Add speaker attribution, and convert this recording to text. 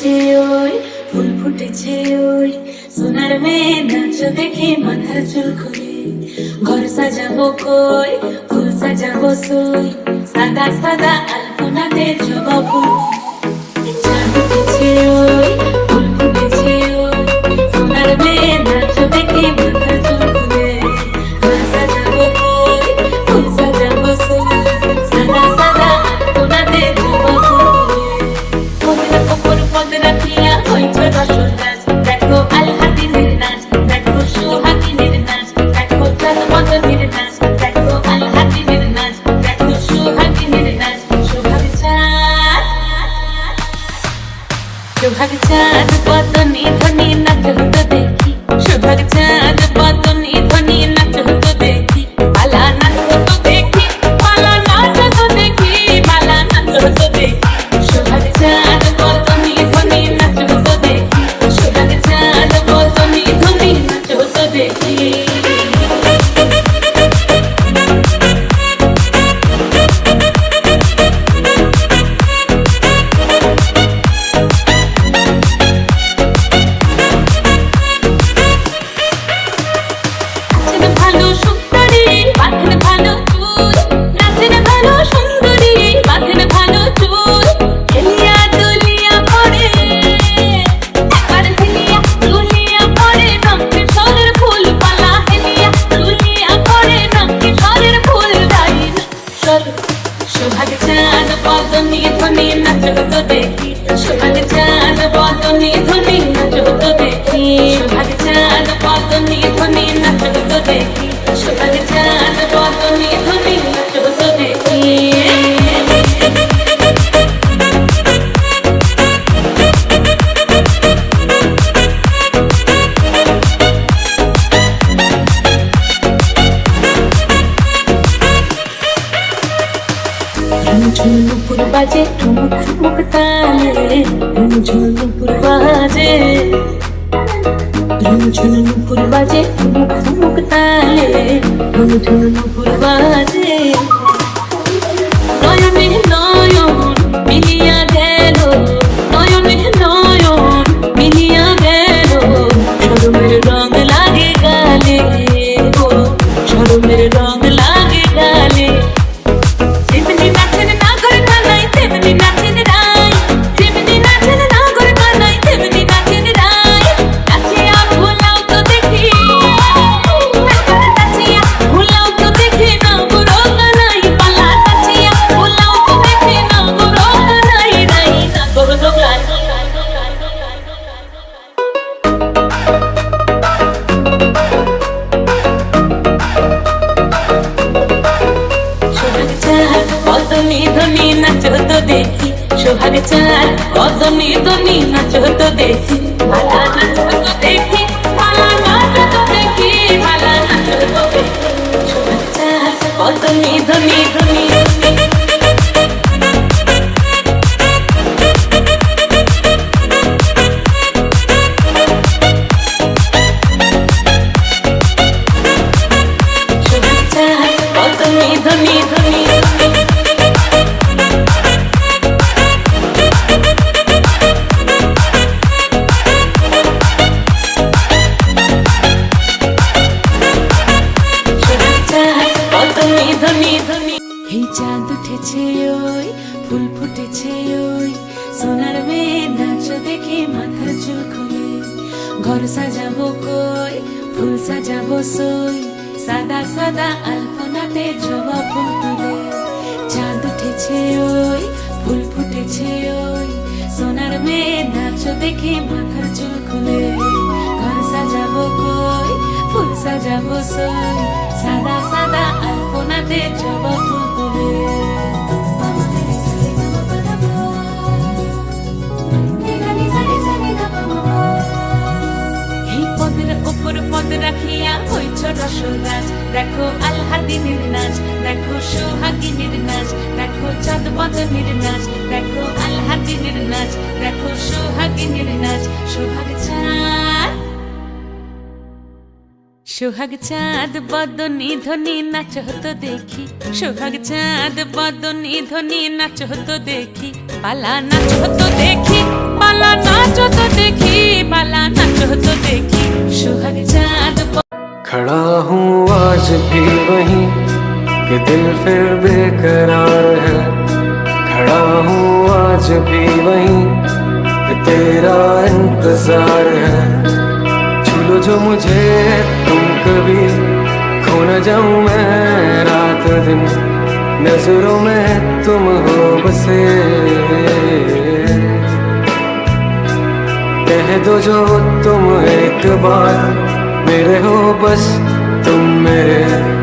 Speaker 1: ফুটেছে ওই, ফুল ফুটেছে ওই, সোনার মেয়ে নাচ দেখে মাথার চুল খুলে। ঘর সাজাবো কই, ফুল সাজাবো সই, সাদা সাদা আলপনাতে জবা ফুল। চাঁদ উঠেছে ওই, ফুল ফুটেছে ওই, সোনার মেয়ে নাচ দেখে মাথার চুল খুলে। ঘর সাজাবো কই, ফুল সাজাবো সই, সাদা সাদা আলপনাতে জবা ফুল। পদের ওপর পদ রাখিয়া হইছে রসর গাছ, দেখো আলহাদিনের নাচ, দেখো সোহাগিনীর নাচ, দেখো চাঁদ মদনের নাচ, দেখো আলহাদিনের নাচ, দেখো সোহাগিনীর নাচ। সোহাগ চাঁদ বদনি ধ্বনি নাচ হতো দেখি, সোহাগ চাঁদ বদনি ধ্বনি নাচ হতো দেখি। পালা নাচ হতো দেখি, পালা নাচ হতো দেখি, পালা নাচ হতো দেখি। সোহাগ চাঁদ বদনি ধ্বনি নাচ হতো দেখি, সোহাগ চাঁদ বদনি ধ্বনি নাচ হতো দেখি। সোহাগ চাঁদ বদনি ধ্বনি নাচ হতো দেখি, সোহাগ চাঁদ বদনি ধ্বনি নাচ হতো দেখি। সোহাগ চাঁদ বদনি ধ্বনি নাচ হতো দেখি, সোহাগ চাঁদ বদনি ধ্বনি নাচ হতো দেখি। ঝুনুপুর বাজে ঠুমুক ঠুমুক তালে, ঝুনুপুর বাজে, ঝুনুপুর বাজে ঠুমুক ঠুমুক তালে, ঝুনুপুর বাজে। নয়নে নয়ন মিলিয়া গেল, নয়নে নয়ন মিলিয়া গেল, শরমের রং লাগে গালে গো, শরমের রং লাগে গালে। যেমনি নাচেন নাগর কানাই তেমনি নাচেন রাই, যেমনি নাচেন নাগর কানাই তেমনি নাচেন রাই। নাচিয়া ভুলাও তো দেখি, নাচিয়া ভুলাও তো দেখি নাগর কানাই পালা, নাচিয়া ভুলাও তো দেখি নাগর কানাই রাই, নাগর কানাই। সোহাগ চাঁদ বদনি ধ্বনি নাচ হতো দেখি, সোহাগ চাঁদ বদনি ধ্বনি নাচ হতো দেখি। ভালা নাচ হতো দেখি, ভালা নাচ হতো দেখি, ভালা নাচ হতো দেখি। সোহাগ চাঁদ বদনি ধ্বনি ধ্বনি ধ্বনি। সোহাগ চাঁদ বদনি ধ্বনি ধ্বনি ধ্বনি। এই চাঁদ উঠেছে ওই, ফুল ফুটেছে ওই, সোনার মেয়ে নাচ দেখে মাথার চুল খুলে। ঘর সাজাবো কই, ফুল সাজাবো সই, সাদা সাদা আলপনাতে জবা ফুল তুলে। চাঁদ উঠেছে ওই, ফুল ফুটেছে ওই, সোনার মেয়ে নাচ দেখে মাথার চুল খুলে। ঘর সাজাবো কই, ফুল সাজাবো সই, সাদা সাদা আলপনাতে জবা ফুল তুলে। এই পদের ওপর পদ রাখিয়া হইছ রসর গাছ, দেখো আলহাদিনের নাচ, দেখো সোহাগিনীর নাচ, দেখো চাঁদ বদনের নাচ, দেখো আলহাদিনের নাচ, দেখো সোহাগিনীর নাচ। সোহাগ চাঁদ, সোহাগ চাঁদ বদনি ধ্বনি নাচ হতো দেখি, সোহাগ চাঁদ বদনি ধ্বনি নাচ হতো দেখি। पाला नाचो तो देखी, पाला नाचो तो देखी, पाला नाचो तो देखी, सुहाग चांद
Speaker 2: खड़ा हूँ आज भी वहीं कि दिल फिर बेकरार है। खड़ा हूँ आज भी वहीं कि तेरा इंतजार है। छू लो जो मुझे तुम कभी, खो न जाऊं मैं रात दिन, नजरों में तुम हो बसे। कह दो जो तुम एक बार, मेरे हो बस तुम मेरे।